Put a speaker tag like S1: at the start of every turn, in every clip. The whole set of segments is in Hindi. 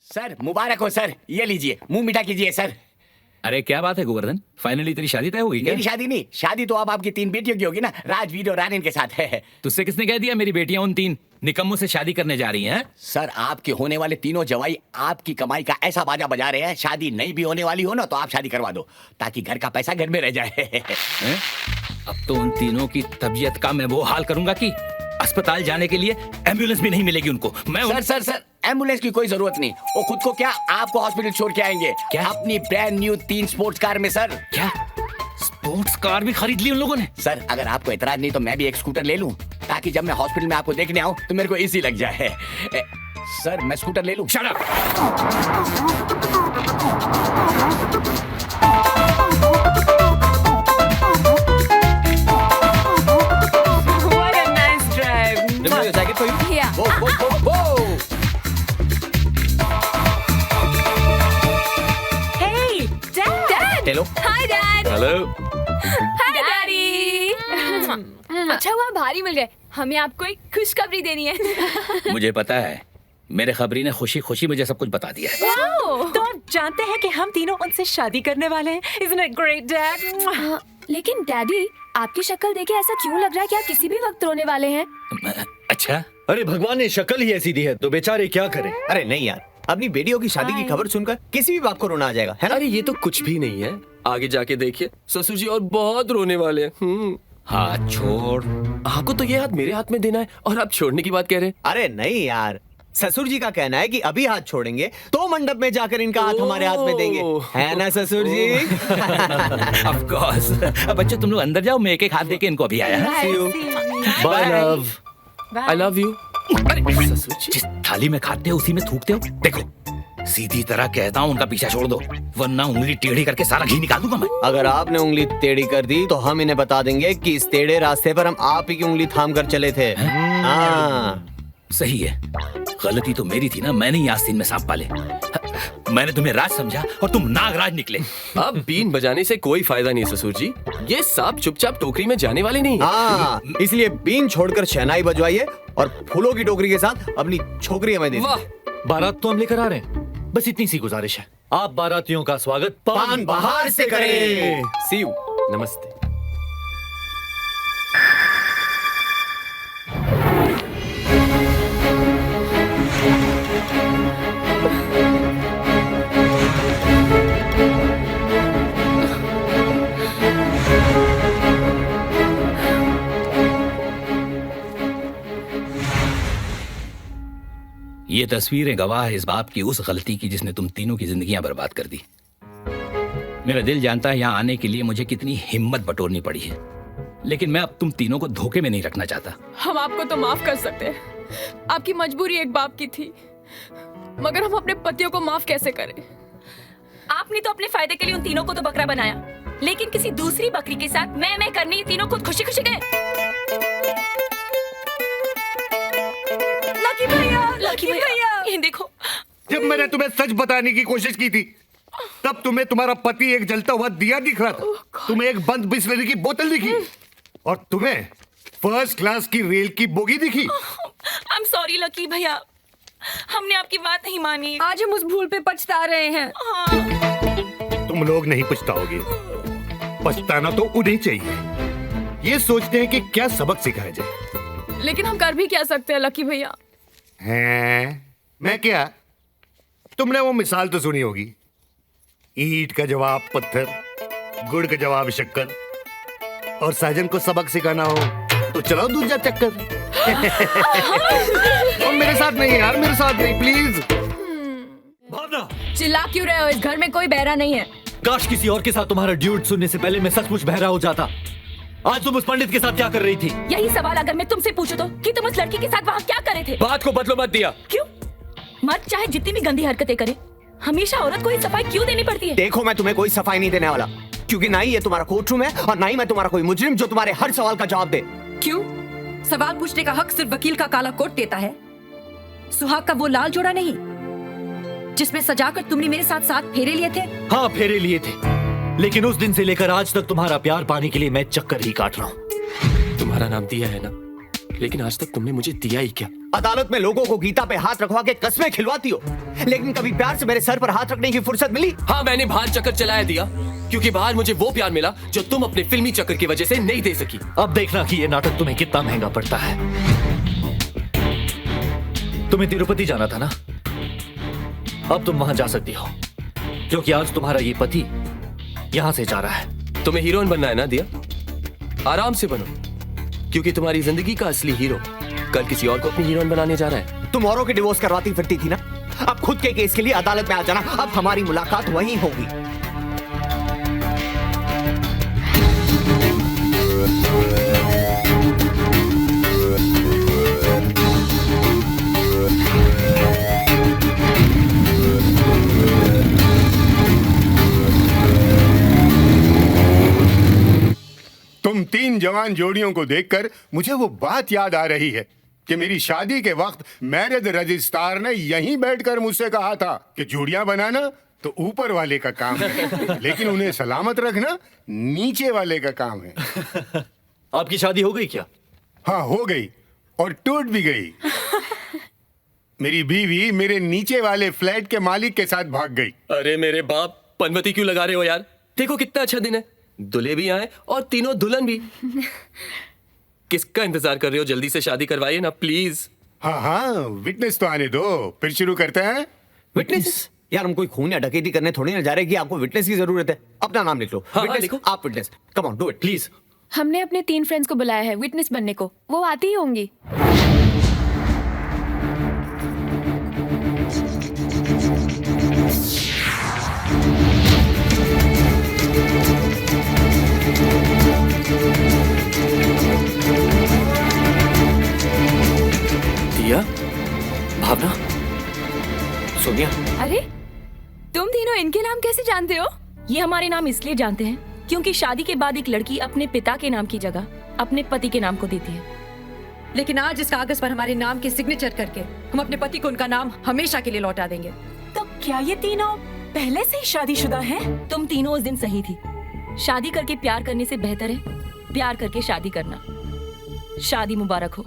S1: सर मुबारक हो सर, ये लीजिए मुंह मीठा कीजिए सर।
S2: अरे क्या बात है गोवर्धन, फाइनली तेरी शादी तय हुई क्या?
S1: मेरी शादी नहीं, शादी तो अब आपकी 3 बेटियों की होगी ना, राजवीर और रानीन के साथ है।
S2: तुझसे किसने कह दिया मेरी बेटियां उन 3 निकम्मों से शादी करने जा रही हैं?
S1: सर आपके होने वाले तीनों जवाई आपकी कमाई का ऐसा बाजा बजा रहे हैं, शादी नहीं भी होने वाली हो ना तो आप शादी करवा दो ताकि घर का पैसा घर में रह जाए।
S2: हैं? अब तो उन तीनों की तबीयत का मैं वो हाल करूंगा कि अस्पताल जाने के लिए एम्बुलेंस भी नहीं मिलेगी उनको।
S1: सर एम्बुलेंस की कोई जरूरत नहीं, वो खुद को क्या आपको हॉस्पिटल छोड़ के आएंगे।
S2: क्या?
S1: अपनी ब्रांड न्यू 3 स्पोर्ट्स कार में सर।
S2: क्या स्पोर्ट्स कार भी खरीद ली उन लोगों ने?
S1: सर अगर आपको इतराज नहीं तो मैं भी एक स्कूटर ले लूं ताकि जब मैं हॉस्पिटल में आपको देखने आऊं तो मेरे को इजी लग जाए। सर मैं स्कूटर ले लूं?
S2: Shut up!
S3: What a nice drive.
S4: Your jacket for you?
S3: Yeah.
S1: वो
S3: Hey, Dad.
S4: Hello.
S3: Hi, Dad.
S2: Hello.
S3: Hi, Daddy. अच्छा हुआ भारी मिल गए, हमें आपको एक खुशखबरी देनी है।
S2: मुझे पता है, मेरे खबरी ने खुशी खुशी मुझे सब कुछ बता दिया है।
S5: तो आप जानते हैं कि हम तीनों उनसे शादी करने वाले हैं। Isn't it great, Dad?
S3: लेकिन डैडी आपकी शक्ल देखे ऐसा क्यों लग रहा है कि आप किसी भी वक्त रोने वाले हैं?
S2: अच्छा,
S4: अरे भगवान ने शक्ल ही ऐसी दी है तो बेचारे क्या करें।
S6: अरे नहीं यार, अपनी बेटियों की शादी की खबर सुनकर किसी भी बाप को रोना आ जाएगा, है ना?
S7: अरे ये तो कुछ भी नहीं है, आगे जाके देखिए ससुर जी और बहुत रोने वाले हैं।
S2: हाथ छोड़।
S7: आपको तो ये हाथ मेरे हाथ में देना है और आप छोड़ने की बात कह रहे हैं।
S6: अरे नहीं यार, ससुर जी का कहना है कि अभी हाथ छोड़ेंगे तो मंडप में जाकर इनका हाथ हमारे हाथ में देंगे, है ना ससुर जी?
S2: Of course. बच्चों तुम लोग अंदर जाओ, मैं एक हाथ देके इनको अभी आया।
S6: See you.
S7: Bye love, I love you.
S2: अरे
S7: ससुर जी,
S2: जिस थाली में खाते हो उसी में थूकते हो। देखो सीधी तरह कहता हूँ उनका पीछा छोड़ दो, वरना उंगली टेढ़ी करके सारा घी निकाल दूंगा मैं।
S6: अगर आपने उंगली टेढ़ी कर दी तो हम इन्हें बता देंगे कि इस टेढ़े रास्ते पर हम आप ही की उंगली थाम कर चले थे। हाँ
S2: सही है, गलती तो मेरी थी ना, मैंने ही आस्तीन में सांप पाले। मैंने तुम्हें राज समझा और तुम नागराज निकले।
S7: अब बीन बजाने से कोई फायदा नहीं ससुर जी, ये सांप चुपचाप टोकरी में जाने वाले नहीं।
S6: हाँ, इसलिए बीन छोड़कर शहनाई बजवाइए और फूलों की टोकरी के साथ अपनी छोकरी हमें दे
S7: वाह,
S6: दीजिए।
S4: बारात तो हम लेकर आ रहे हैं, बस इतनी सी गुजारिश है, आप बारातियों का स्वागत
S6: पान बहार से करें।
S7: सी यू, नमस्ते।
S2: ये तस्वीरें गवाह है इस बाप की उस गलती की जिसने तुम तीनों की जिंदगियां बर्बाद कर दी। मेरा दिल जानता है यहाँ आने के लिए मुझे कितनी हिम्मत बटोरनी पड़ी है, लेकिन मैं अब तुम तीनों को धोखे में नहीं रखना चाहता।
S8: हम आपको तो माफ कर सकते हैं, आपकी मजबूरी एक बाप की थी, मगर हम अपने पतियों को माफ कैसे करें?
S5: आपने तो अपने फायदे के लिए उन तीनों को तो बकरा बनाया, लेकिन किसी दूसरी बकरी के साथ मैं करने ये तीनों खुद खुशी खुशी गए। लकी भैया, ये देखो।
S9: जब मैंने तुम्हें सच बताने की कोशिश की थी तब तुम्हें तुम्हारा पति एक जलता हुआ दिया दिख रहा था, तुम्हें एक बंद बिस्लरी की बोतल दिखी और तुम्हें फर्स्ट क्लास की रेल की बोगी दिखी।
S5: I'm sorry लकी भैया, हमने आपकी बात नहीं मानी।
S8: आज हम उस भूल पे पछता रहे हैं।
S5: हाँ।
S9: तुम लोग नहीं पछताओगे, पछताना तो उन्हें चाहिए, ये सोचते हैं कि क्या सबक सिखाया जाए।
S8: लेकिन हम कर भी क्या सकते हैं लकी भैया?
S9: हैं? मैं क्या? तुमने वो मिसाल तो सुनी होगी, ईंट का जवाब पत्थर, गुड़ का जवाब शक्कर, और साजन को सबक सिखाना हो तो चलाओ दूसरा चक्कर। और मेरे साथ नहीं यार, मेरे साथ नहीं प्लीज।
S4: भावना,
S8: चिल्ला क्यों रहे हो? इस घर में कोई बहरा नहीं है।
S4: काश किसी और के साथ तुम्हारा ड्यूट सुनने से पहले मैं सचमुच बहरा हो जाता। आज तुम उस पंडित के साथ क्या कर रही थी?
S5: यही सवाल अगर मैं तुमसे पूछूं तो कि तुम उस लड़की के साथ वहाँ क्या कर रहे थे?
S7: बात को बदलो मत दिया।
S5: क्यों? मर्द चाहे जितनी भी गंदी हरकतें करे, हमेशा औरत को ही सफाई क्यों देनी पड़ती है?
S6: देखो मैं तुम्हें कोई सफाई नहीं देने वाला, क्योंकि ना ही ये तुम्हारा कोर्ट रूम है और ना ही मैं तुम्हारा कोई मुजरिम जो तुम्हारे हर सवाल का जवाब दे।
S10: क्यों? सवाल पूछने का हक सिर्फ वकील का काला कोट देता है, सुहाग का वो लाल जोड़ा नहीं जिसमें सजाकर तुमने मेरे साथ 7 फेरे लिए थे।
S4: हाँ फेरे लिए थे, लेकिन उस दिन से लेकर आज तक तुम्हारा प्यार पाने के लिए मैं चक्कर ही काट रहा हूँ।
S7: तुम्हारा नाम दिया है ना, लेकिन आज तक तुमने मुझे दिया ही क्या?
S6: अदालत में लोगों को गीता पे हाथ रखवा के कस्में खिलवाती हो, लेकिन कभी प्यार से मेरे सर पर हाथ रखने की फुर्सत मिली?
S7: हाँ, मैंने बाहर चक्कर चलाया दिया, क्योंकि बाहर मुझे वो प्यार मिला जो तुम अपने फिल्मी चक्कर की वजह से नहीं दे सकी।
S4: अब देखना कि ये नाटक तुम्हें कितना महंगा पड़ता है। तुम्हें तिरुपति जाना था ना, अब तुम वहां जा सकती हो, क्योंकि आज तुम्हारा ये पति यहां से जा रहा है।
S7: तुम्हें हीरोइन बनना है ना दिया? आराम से बनो, क्योंकि तुम्हारी जिंदगी का असली हीरो कल किसी और को अपनी हीरोइन बनाने जा रहा है।
S6: तुम औरों के डिवोर्स करवाती फिरती थी ना, अब खुद के केस के लिए अदालत में आ जाना। अब हमारी मुलाकात वहीं होगी।
S11: तुम 3 जवान जोड़ियों को देखकर मुझे वो बात याद आ रही है कि मेरी शादी के वक्त मैरिज रजिस्ट्रार ने यहीं बैठकर मुझसे कहा था कि जोड़ियां बनाना तो ऊपर वाले का काम है, लेकिन उन्हें सलामत रखना नीचे वाले का काम है।
S4: आपकी शादी हो गई क्या?
S11: हाँ, हो गई, और टूट भी गई। मेरी बीवी मेरे नीचे वाले फ्लैट के मालिक के साथ भाग गई।
S7: अरे मेरे बाप, पनवती क्यों लगा रहे हो यार? देखो कितना अच्छा दिन है, दूल्हे भी आए और तीनों दुल्हन भी। किसका इंतजार कर रहे हो? जल्दी से शादी करवाइए ना प्लीज।
S11: हाँ हाँ, विटनेस तो आने दो, फिर शुरू करते हैं।
S6: विटनेस? यार हम कोई खून या डकैती करने थोड़ी ना जा रहे कि आपको विटनेस की जरूरत है। अपना नाम लिख लो।
S7: हाँ,
S6: विटनेस,
S7: लिखो।
S6: आप witness. Come on, do it please.
S3: हमने अपने 3 फ्रेंड्स को बुलाया है विटनेस बनने को, वो आती ही होंगी।
S7: दिया, भावना,
S6: सोनिया।
S3: अरे तुम तीनों इनके नाम कैसे जानते हो?
S5: ये हमारे नाम इसलिए जानते हैं क्योंकि शादी के बाद एक लड़की अपने पिता के नाम की जगह अपने पति के नाम को देती है।
S10: लेकिन आज इस कागज पर हमारे नाम के सिग्नेचर करके हम अपने पति को उनका नाम हमेशा के लिए लौटा देंगे।
S5: तो क्या ये तीनों पहले से ही शादीशुदा हैं? तुम तीनों उस दिन सही थी। शादी करके प्यार करने से बेहतर है प्यार करके शादी करना। शादी मुबारक हो।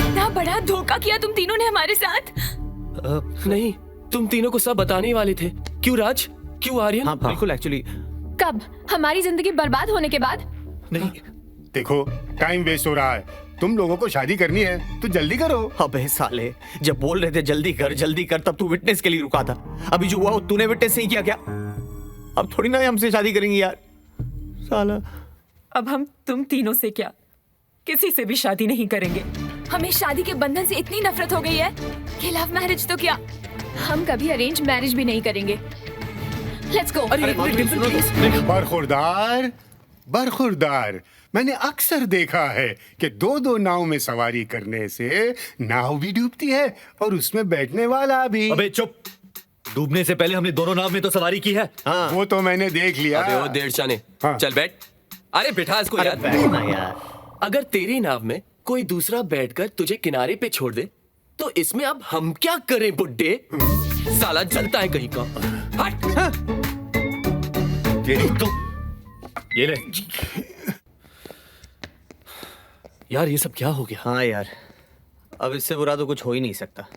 S3: इतना बड़ा धोखा किया तुम तीनों ने हमारे साथ।
S7: नहीं, तुम तीनों को सब बताने ही वाले थे। क्यों राज? क्यों आर्यन?
S6: हाँ बिल्कुल, एक्चुअली
S3: कब? हमारी जिंदगी बर्बाद होने के बाद?
S11: नहीं, देखो टाइम वेस्ट हो रहा है। तुम लोगों को शादी करनी है तो जल्दी करो।
S6: अबे साले, जब बोल रहे थे जल्दी कर तब तू विटनेस के लिए रुका था। अभी जो हुआ वो तूने विटनेस नहीं किया क्या? अब थोड़ी ना हमसे शादी करेंगी यार, साला।
S5: अब हम तुम तीनों से क्या, किसी से भी शादी नहीं करेंगे।
S3: हमें शादी के बंधन से इतनी नफरत हो गई है कि लव मैरिज तो क्या, हम कभी अरेंज मैरिज भी नहीं करेंगे। Let's go.
S11: बरखुरदार, बरखुरदार, मैंने अक्सर देखा है कि 2-2 नाव में सवारी करने से नाव भी डूबती है और उसमें बैठने वाला भी।
S4: अबे चुप, डूबने से पहले हमने दोनों नाव में तो सवारी की है।
S6: हाँ।
S11: वो तो मैंने देख लिया।
S7: अबे वो डेढ़शाने,
S11: हाँ।
S7: चल बैठ। अरे बिठा इसको
S6: अरे
S7: यार।
S6: बैठना यार।
S7: अगर तेरी नाव में कोई दूसरा बैठकर तुझे किनारे पे छोड़ दे तो इसमें अब हम क्या करें बुड्ढे? साला जलता है कहीं का। हट।
S4: ये ले यार, ये सब क्या हो गया?
S6: हाँ यार, अब इससे बुरा तो कुछ हो ही नहीं सकता।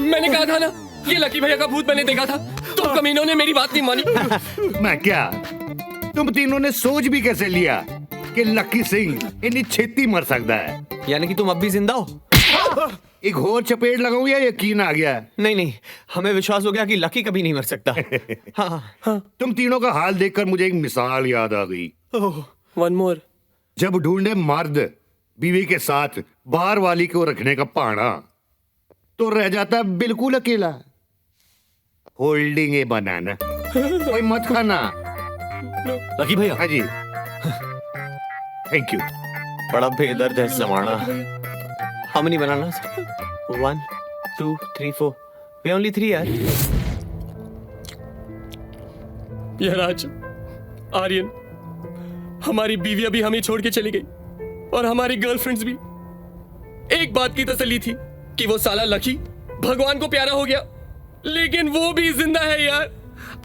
S7: मैंने कहा था ना, ये लकी भैया का भूत मैंने देखा था। तुम कमीनों ने मेरी बात नहीं मानी।
S11: मैं क्या, तुम तीनों ने सोच भी कैसे लिया कि लकी सिंह इतनी छेती मर सकता है?
S6: यानी कि तुम अब भी जिंदा हो?
S11: एक और चपेट लगाऊं या यकीन आ गया?
S6: नहीं नहीं, हमें विश्वास हो गया कि लकी कभी नहीं मर सकता। हाँ।
S11: तुम तीनों का हाल देखकर मुझे एक मिसाल याद आ गई।
S7: One more.
S11: जब ढूंढे मर्द बीवी के साथ बाहर वाली को रखने का पाना, तो रह जाता बिल्कुल अकेला। होल्डिंग ए बनाना। कोई मत खाना।
S4: लकी भैया।
S9: हाँ जी, थैंक यू।
S6: बड़ा बेदर्द है जमाना। हम नहीं बनाना। 1 2 3 4 वी ओनली 3 यार।
S7: यहराज, आर्यन, हमारी बीवियां भी हमें छोड़ के चली गई और हमारी गर्लफ्रेंड्स भी। एक बात की तसल्ली थी कि वो साला लकी भगवान को प्यारा हो गया, लेकिन वो भी जिंदा है यार।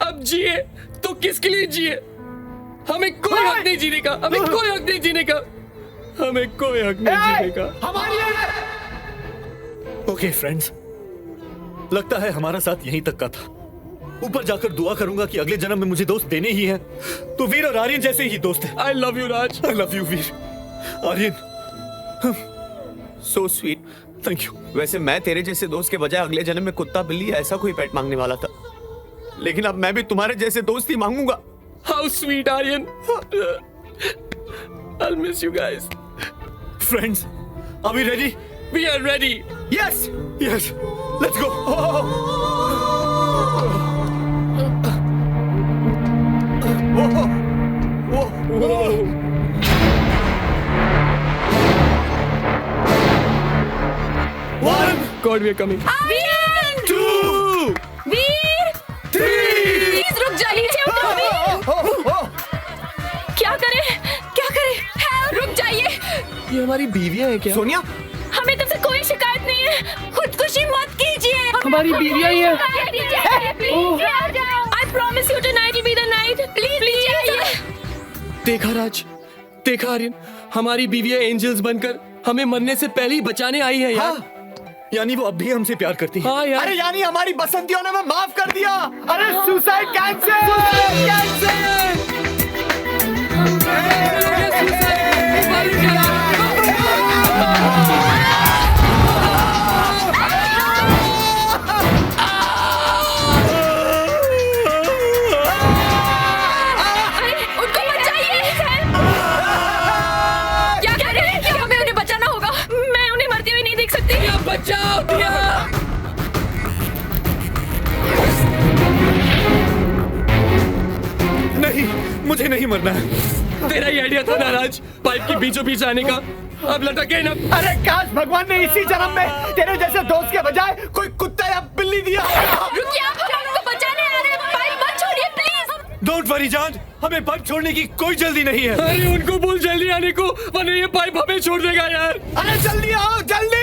S7: अब जिए तो किसके लिए जिए? हमें कोई हक नहीं जीने का, हमें कोई हक नहीं जीने का, हमें कोई हक नहीं जीने का।
S4: ओके फ्रेंड्स, लगता है हमारा साथ यहीं तक का था। ऊपर जाकर दुआ करूंगा कि अगले जन्म में मुझे दोस्त देने ही है तो वीर और आर्यन जैसे ही दोस्त है।
S7: I love you Raj.
S4: I love you Veer. Aryan,
S6: so sweet,
S4: thank you.
S6: वैसे मैं तेरे जैसे दोस्त के बजाय अगले जन्म में कुत्ता बिल्ली ऐसा कोई पेट मांगने वाला था, लेकिन अब मैं भी तुम्हारे जैसे दोस्त ही मांगूंगा।
S7: How sweet Aryan. I'll miss you guys.
S4: Friends, are we ready?
S7: We are ready.
S6: Yes,
S4: Yes, let's go.
S7: God, we are coming.
S3: Veer!
S4: 2
S3: Veer!
S4: 3
S3: please रुक जा, नीचे उतरो वीर। क्या करें? क्या करें? Help! रुक जाइए।
S7: ये हमारी बीवियां हैं क्या?
S6: सोनिया,
S3: हमें तुमसे कोई शिकायत नहीं है। खुदकुशी मत कीजिए।
S7: हमारी बीवियां ही हैं।
S3: I promise you tonight will be the night. Please आइए।
S7: देखा राज, देखा आर्यन, हमारी बीवियां एंजल्स बनकर हमें मरने से पहले ही बचाने आई है यार।
S4: यानी वो अब भी हमसे प्यार करती है।
S7: हाँ यार।
S6: अरे यानी हमारी बसंतियों ने हमें माफ कर दिया। अरे सुसाइड
S3: उनको बचाइए। क्या करें? क्या हमें उन्हें बचाना होगा? मैं उन्हें मरते हुए नहीं देख सकती।
S7: बचाओ दिया।
S4: नहीं, मुझे नहीं मरना है।
S7: तेरा ही आइडिया था ना राज, पाइप के बीचों बीच आने का। अब लटके ना।
S6: अरे काश भगवान ने इसी जन्म में तेरे जैसे दोस्त के बजाय कोई कुत्ता या बिल्ली दिया।
S3: रुकिए, आप उनको बचाने आ रहे हैं। पाइप मत छोड़िए प्लीज।
S4: डोंट वरी जान, हमें बंद छोड़ने की कोई जल्दी नहीं है।
S7: अरे उनको बोल जल्दी आने को, वरना ये पाइप हमें छोड़ देगा यार।
S6: अरे जल्दी आओ, जल्दी।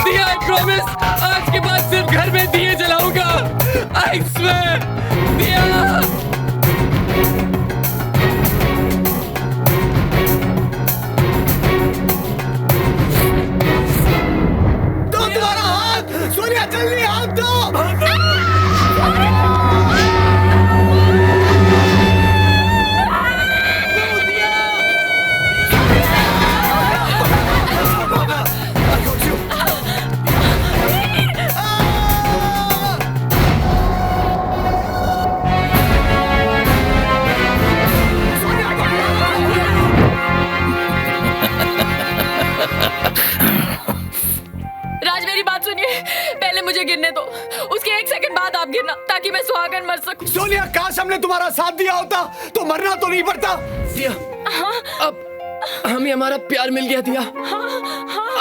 S7: दिया, I promise, आज के बाद सिर्फ घर में दिए जलाऊंगा। I swear, दिया।
S6: दो तुम्हारा हाथ, सोनिया जल्दी हाथ दो।
S8: राज, मेरी बात सुनिए। पहले मुझे गिरने दो, उसके 1 सेकंड बाद आप गिरना, ताकि मैं सुहागन मर सकूं।
S6: सोनिया, काश हमने तुम्हारा साथ दिया होता तो मरना तो नहीं पड़ता।
S7: दिया, अब हमें हमारा प्यार मिल गया दिया।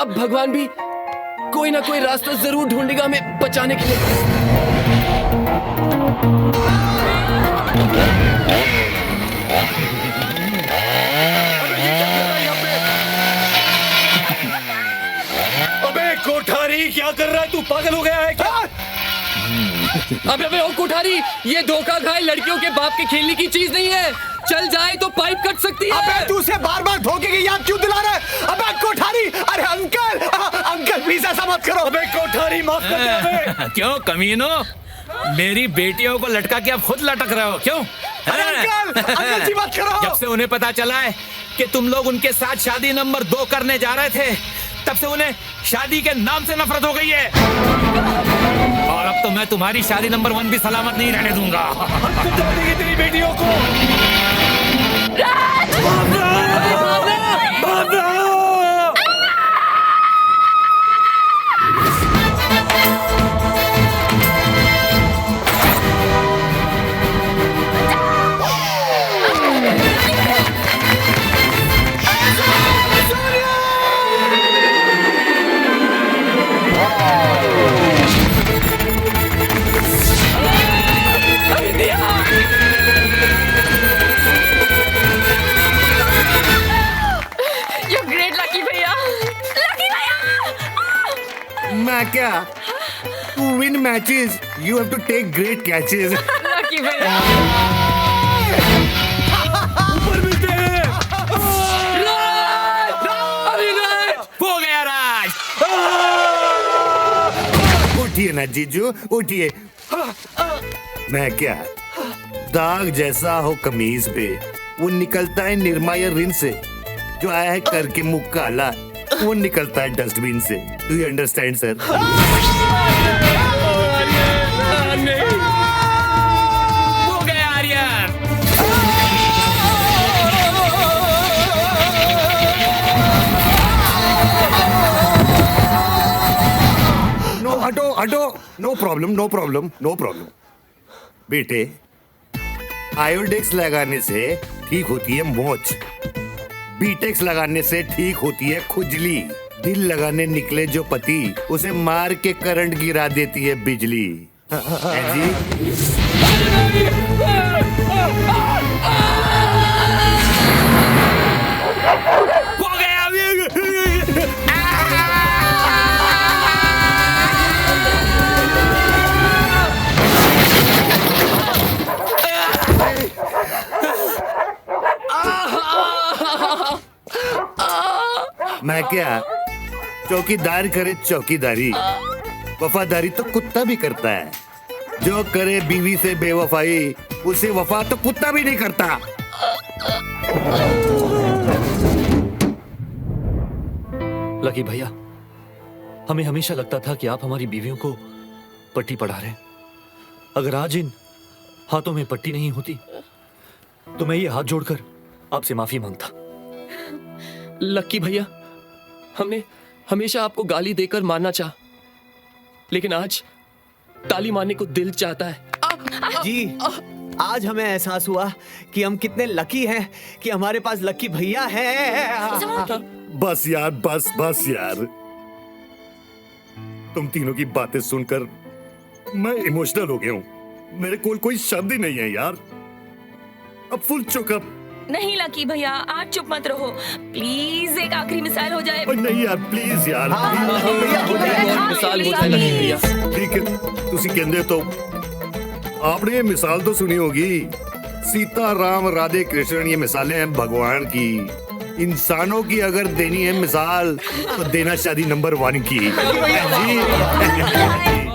S7: अब भगवान भी कोई ना कोई रास्ता जरूर ढूंढेगा हमें बचाने के लिए।
S4: अबे कोठारी, क्या कर रहा है तू? पागल हो गया है क्या?
S7: अबे ओ कोठारी, ये धोखा खाए लड़कियों के बाप के खेलने की चीज नहीं है। चल जाए तो पाइप कट सकती है।
S6: अबे तू उसे बार बार धोखे की याद क्यों दिला रहा है? अबे कोठारी, अरे अंकल, अंकल प्लीज ऐसा मत करो।
S4: अबे कोठारी, माफ कर दे हमें।
S2: क्यों कमीनो, मेरी बेटियों को लटका के आप खुद लटक रहे हो क्यों?
S6: अरे अंकल, अंकल जी मत करो।
S2: जब से उन्हें पता चला है कि तुम लोग उनके साथ शादी नंबर 2 करने जा रहे थे, तब से उन्हें शादी के नाम से नफरत हो गई है। और अब तो मैं तुम्हारी शादी नंबर 1 भी सलामत नहीं रहने दूंगा।
S4: तेरी बेटियों को
S3: राज!
S8: You're great, Lucky भैया। Lucky भैया!
S9: मैं क्या? To win matches, you have to take great catches.
S8: Lucky भैया।
S4: ऊपर मिलते हैं।
S2: हो गया राज।
S9: उठिए ना जीजू, उठिए। मैं क्या? दाग जैसा हो कमीज पे, वो निकलता है निरमा या रिन से। जो आया है करके मुंह काला, वो निकलता है डस्टबिन से। Do you understand sir?
S2: हो गया आर्यन।
S9: नो हटो हटो, no problem no problem no problem. बेटे, आयोडेक्स लगाने से ठीक होती है मोच, बीटेक्स लगाने से ठीक होती है खुजली, दिल लगाने निकले जो पति उसे मार के करंट गिरा देती है बिजली। हैं जी?
S2: हो गया।
S9: मैं क्या? चौकीदार करे चौकीदारी, वफादारी तो कुत्ता भी करता है। जो करे बीवी से बेवफाई, उसे वफा तो कुत्ता भी नहीं करता।
S4: लकी भैया, हमें हमेशा लगता था कि आप हमारी बीवियों को पट्टी पढ़ा रहे हैं। अगर आज इन हाथों में पट्टी नहीं होती तो मैं ये हाथ जोड़कर आपसे माफी मांगता।
S7: लक्की भैया, हमने हमेशा आपको गाली देकर मारना चाहा, लेकिन आज ताली मारने को दिल चाहता है।
S6: जी, आज हमें एहसास हुआ कि हम कितने लकी हैं कि हमारे पास लकी भैया है।
S9: बस यार, बस बस यार। तुम तीनों की बातें सुनकर मैं इमोशनल हो गया हूँ। मेरे कोई शब्द ही नहीं है यार। अब फुल चुकअप।
S5: नहीं लकी भैया, आज चुप मत रहो प्लीज, एक आखिरी मिसाल हो जाए।
S9: नहीं यार, प्लीज यार।
S7: मिसाल हो जाए लकी भैया।
S9: ठीक है, तुसी कहंदे तो आपने ये मिसाल तो सुनी होगी, सीता राम राधे कृष्ण, ये मिसालें हैं भगवान की। इंसानों की अगर देनी है मिसाल तो देना शादी नंबर 1 की। जी।